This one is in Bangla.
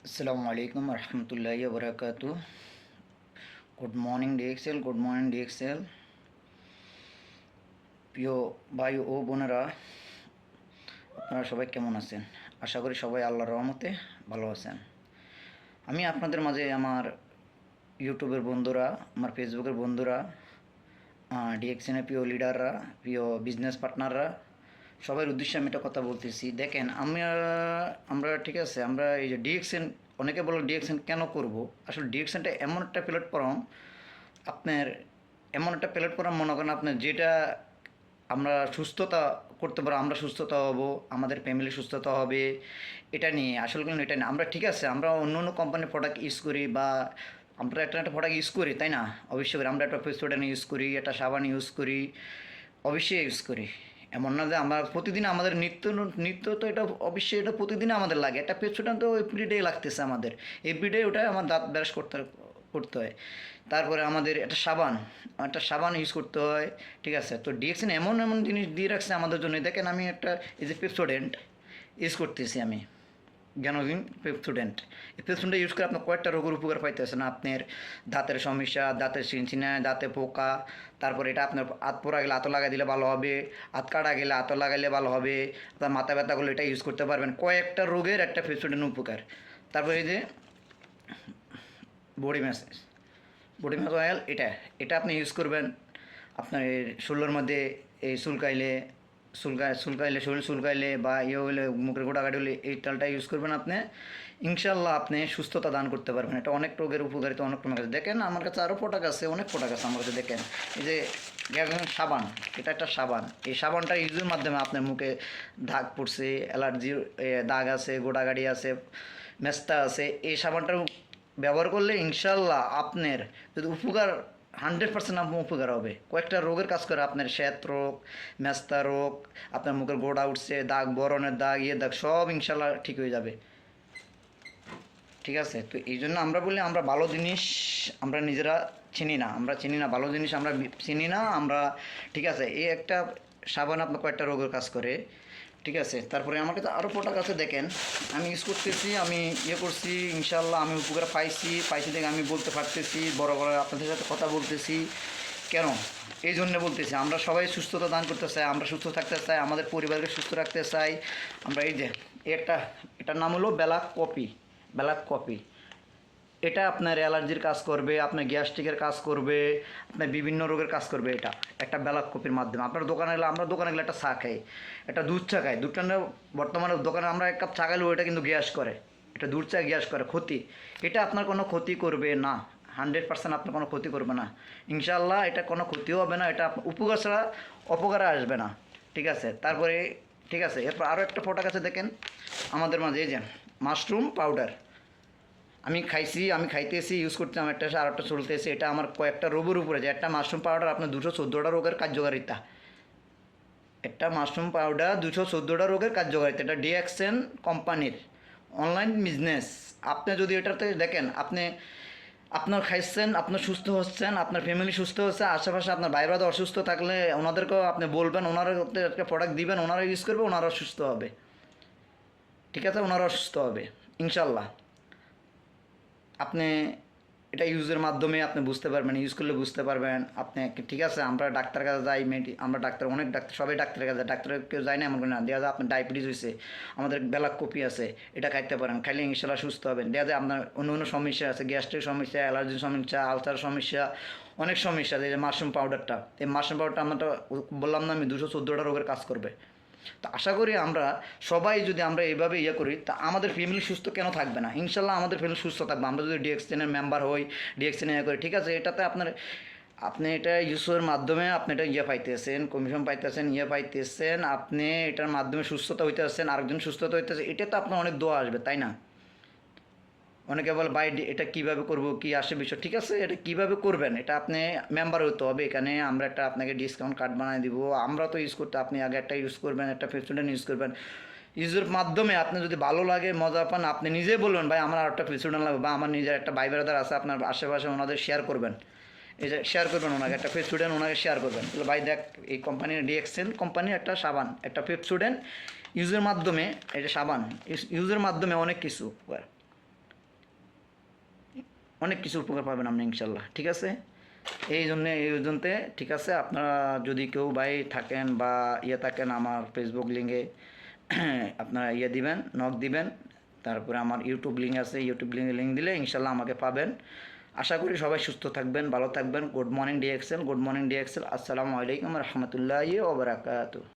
আসসালামু আলাইকুম রহমতুল্লাহি বরকাতু। Good morning DXL, good morning DXL. প্রিয় ভাই ও বোনেরা, আপনারা সবাই কেমন আছেন? আশা করি সবাই আল্লাহর রহমতে ভালো আছেন। আমি আপনাদের মাঝে আমার ইউটিউবের বন্ধুরা, আমার ফেসবুকের বন্ধুরা, ডিএক্সএনের প্রিয় লিডাররা, প্রিয় বিজনেস পার্টনাররা, সবার উদ্দেশ্যে আমি একটা কথা বলতেছি। দেখেন, আমরা ঠিক আছে, আমরা এই যে ডিএক্সএন, অনেকে বলে ডিএক্সএন কেন করব। আসলে ডিএক্সএনটা এমন একটা প্ল্যাটফর্ম, আপনার এমন একটা প্ল্যাটফর্ম মনে করেন আপনার, যেটা আমরা সুস্থতা করতে পারবো, আমরা সুস্থতা হব, আমাদের ফ্যামিলি সুস্থতা হবে। এটা নিয়ে আসলে কোনো এটা নিয়ে আমরা ঠিক আছে, আমরা অন্য অন্য কোম্পানির প্রোডাক্ট ইউজ করি, বা আমরা একটা প্রোডাক্ট ইউজ করি, তাই না? অবশ্যই আমরা একটা ফেসওয়াটার ইউজ করি, একটা সাবান ইউজ করি, অবশ্যই ইউজ করি। এমন না যে আমরা প্রতিদিন আমাদের নিত্য তো এটা অবশ্যই এটা প্রতিদিন আমাদের লাগে। একটা পেস্টুডান তো এভরিডে লাগতেছে আমাদের, এভরিডে ওটা আমার দাঁত ব্রাশ করতে হয়। তারপরে আমাদের একটা সাবান ইউজ করতে হয়। ঠিক আছে, তো ডিএক্সএন এমন এমন জিনিস দিয়ে রাখছে আমাদের জন্য। দেখেন, আমি একটা এই যে পেপসোডেন্ট ইউজ করতেছি, আমি জ্ঞানহীন পেপসোডেন্ট। এই পেপসোডেন্টটা ইউজ করে আপনার কয়েকটা রোগের উপকার পাইতেছেন। আপনার দাঁতের সমস্যা, দাঁতের চিনচিনা, দাঁতে পোকা, তারপরে এটা আপনার হাত পোড়া গেলে হাতও লাগাই দিলে ভালো হবে, হাত কাটা গেলে হাতও লাগাইলে ভালো হবে, আপনার মাথা ব্যথা করলে এটা ইউজ করতে পারবেন। কয়েকটা রোগের একটা পেপসোডেন্ট উপকার। তারপরে এই যে body massage, body massage oil, এটা এটা আপনি ইউজ করবেন আপনার এই শরীরের মধ্যে। এই চুলকাইলে শরীর চুলকাইলে বা ইয়ে হলে, মুখের গোটাগাটি হলে এই তেলটা ইউজ করবেন আপনি। ইনশাল্লাহ আপনি সুস্থতা দান করতে পারবেন। এটা অনেক রোগের উপকারিতা, অনেক রকমের কাছে। দেখেন, আমার কাছে আরও প্রোডাক্ট আছে, অনেক প্রোডাক্ট আছে আমার কাছে। দেখেন, এই যে সাবান, এটা একটা সাবান। এই সাবানটা ইউজের মাধ্যমে আপনার মুখে দাগ পড়ছে, অ্যালার্জির দাগ আছে, গোটাগাড়ি আছে, মেস্তা আছে, এই সাবানটা ব্যবহার করলে ইনশাল্লাহ আপনার যদি উপকার 100% আপনার উপকার হবে। কয়েকটা রোগের কাজ করে আপনার, শ্বেত রোগ, মেস্তা রোগ, আপনার মুখের গোড়া উঠছে, দাগ, বরণের দাগ, দাগ, সব ইনশাল্লাহ ঠিক হয়ে যাবে। ঠিক আছে, তো এই জন্য আমরা বলি, আমরা ভালো জিনিস আমরা নিজেরা চিনি না, ভালো জিনিস আমরা চিনি না আমরা। ঠিক আছে, এই একটা সাবান আপনার কয়েকটা রোগের কাজ করে। ঠিক আছে, তারপরে আমার কাছে আরও প্রোডাক্ট আছে। দেখেন, আমি ইউজ করতেছি, আমি করছি, ইনশাল্লাহ আমি উপকার পাইছি দেখে আমি বলতে পারতেছি, বড় বড় আপনাদের সাথে কথা বলতেছি। কেন? এই জন্য বলতেছি, আমরা সবাই সুস্থতা দান করতে চাই, আমরা সুস্থ থাকতে চাই, আমাদের পরিবারকে সুস্থ রাখতে চাই আমরা। এই যে এটার নাম হলো ব্ল্যাক কফি। এটা আপনার অ্যালার্জির কাজ করবে, আপনার গ্যাস্ট্রিকের কাজ করবে, আপনার বিভিন্ন রোগের কাজ করবে। এটা একটা ব্ল্যাক কফির মাধ্যমে আপনার দোকানে গেলে, আমরা দোকানে গেলে একটা চা খাই, একটা দুধ চা খাই। দুধটা বর্তমানে দোকানে আমরা এক কাপ চা খাইলেও এটা কিন্তু গ্যাস করে, এটা দুধ চা গ্যাস করে, ক্ষতি। এটা আপনার কোনো ক্ষতি করবে না, 100% আপনার কোনো ক্ষতি করবে না ইনশাল্লাহ। এটা কোনো ক্ষতিও হবে না, এটা উপকার ছাড়া অপকারে আসবে না। ঠিক আছে, তারপরে ঠিক আছে, এরপর আরও একটা প্রোডাক্ট আছে। দেখেন আমাদের মাঝে এই যে মাশরুম পাউডার, আমি খাইতেছি, ইউজ করতে আমার একটা আর একটা চলতেছে। এটা আমার কয়েকটা রোগের উপরে, যে একটা মাশরুম পাউডার আপনার 214টা রোগের কার্যকারিতা। একটা মাশরুম পাউডার 214টা রোগের কার্যকারিতা। এটা ডিএক্সএন কোম্পানির অনলাইন বিজনেস। আপনি যদি এটাতে দেখেন, আপনার খাইছেন, আপনার সুস্থ হচ্ছেন, আপনার ফ্যামিলি সুস্থ হচ্ছে, আশেপাশে আপনার ভাই ব্রাদার অসুস্থ থাকলে ওনাদেরকেও আপনি বলবেন, ওনারা একটা প্রোডাক্ট দিবেন, ওনারা ইউজ করবে, ওনারা সুস্থ হবে। ঠিক আছে, ওনারা সুস্থ হবে ইনশাল্লাহ। আপনি এটা ইউজের মাধ্যমে আপনি বুঝতে পারবেন, ইউজ করলে বুঝতে পারবেন আপনি। ঠিক আছে, আমরা ডাক্তার কাছে যাই, আমরা ডাক্তার, অনেক ডাক্তার, সবাই ডাক্তারের কাছে যায়, ডাক্তারের কেউ যায় না এমন করে না। দেওয়া যায় আপনার ডায়াবেটিস হয়েছে, আমাদের ব্ল্যাক কফি আছে, এটা খাইতে পারেন, খাইলে ইনশাল্লাহ সুস্থ হবেন। দেওয়া যায় আপনার অন্য অন্য সমস্যা আছে, গ্যাস্ট্রিক সমস্যা, অ্যালার্জির সমস্যা, আলসার সমস্যা, অনেক সমস্যা আছে। এই যে মাশরুম পাউডারটা, এই মাশরুম পাউডারটা আমরা বললাম না, আমি 214টা রোগের কাজ করবে। তো আশা করি আমরা সবাই যদি আমরা এইভাবে করি, তা আমাদের ফ্যামিলি সুস্থ কেন থাকবে না? ইনশাল্লাহ আমাদের ফ্যামিলি সুস্থ থাকবে, আমরা যদি ডিএক্সএনের মেম্বার হই, ডিএক্সএন করি। ঠিক আছে, এটাতে আপনি এটা ইউজের মাধ্যমে আপনি এটা পাইতেছেন, কমিশন পাইতেছেন, পাইতেছেন, আপনি এটার মাধ্যমে সুস্থতা হইতেছেন, আরেকজন সুস্থতা হইতেছে। এটা তো আপনার অনেক দোয়া আসবে, তাই না? অনেকে বলে ভাই এটা কীভাবে করবো, কী আসে বিষয়। ঠিক আছে, এটা কীভাবে করবেন, এটা আপনি মেম্বার হতে হবে। এখানে আমরা একটা আপনাকে ডিসকাউন্ট কার্ড বানিয়ে দিব। আমরা তো ইউজ করতে, আপনি আগে একটা ইউজ করবেন, একটা প্রেসিডেন্ট ইউজ করবেন। ইউজের মাধ্যমে আপনি যদি ভালো লাগে, মজা পান, আপনি নিজে বলবেন ভাই আমার আর একটা প্রেসিডেন্ট লাগবে, বা আমার নিজের একটা ভাই ব্রাদার আছে আপনার আশেপাশে, ওনাদের শেয়ার করবেন। এই যে শেয়ার করবেন, ওনাকে একটা পেপসোডেন্ট ওনাকে শেয়ার করবেন, ভাই দেখ এই কোম্পানির ডিএক্সএল কোম্পানির একটা সাবান, একটা পেপসোডেন্ট ইউজের মাধ্যমে, এটা সাবান ইউজের মাধ্যমে অনেক কিছু। অনেক কিছু উপকার পাবেন আপনি ইনশাল্লাহ। ঠিক আছে, এই জন্যে ঠিক আছে, আপনারা যদি কেউ ভাই থাকেন বা থাকেন আমার ফেসবুক লিঙ্কে আপনারা দিবেন, নক দিবেন। তারপরে আমার ইউটিউব লিঙ্ক আছে, ইউটিউব লিঙ্ক দিলে ইনশাল্লাহ আমাকে পাবেন। আশা করি সবাই সুস্থ থাকবেন, ভালো থাকবেন। Good morning ডিএক্সেল, good morning ডিএক্সেল। আসসালামু আলাইকুম রহমতুল্লাহি ওয়া বারাকাতুহু।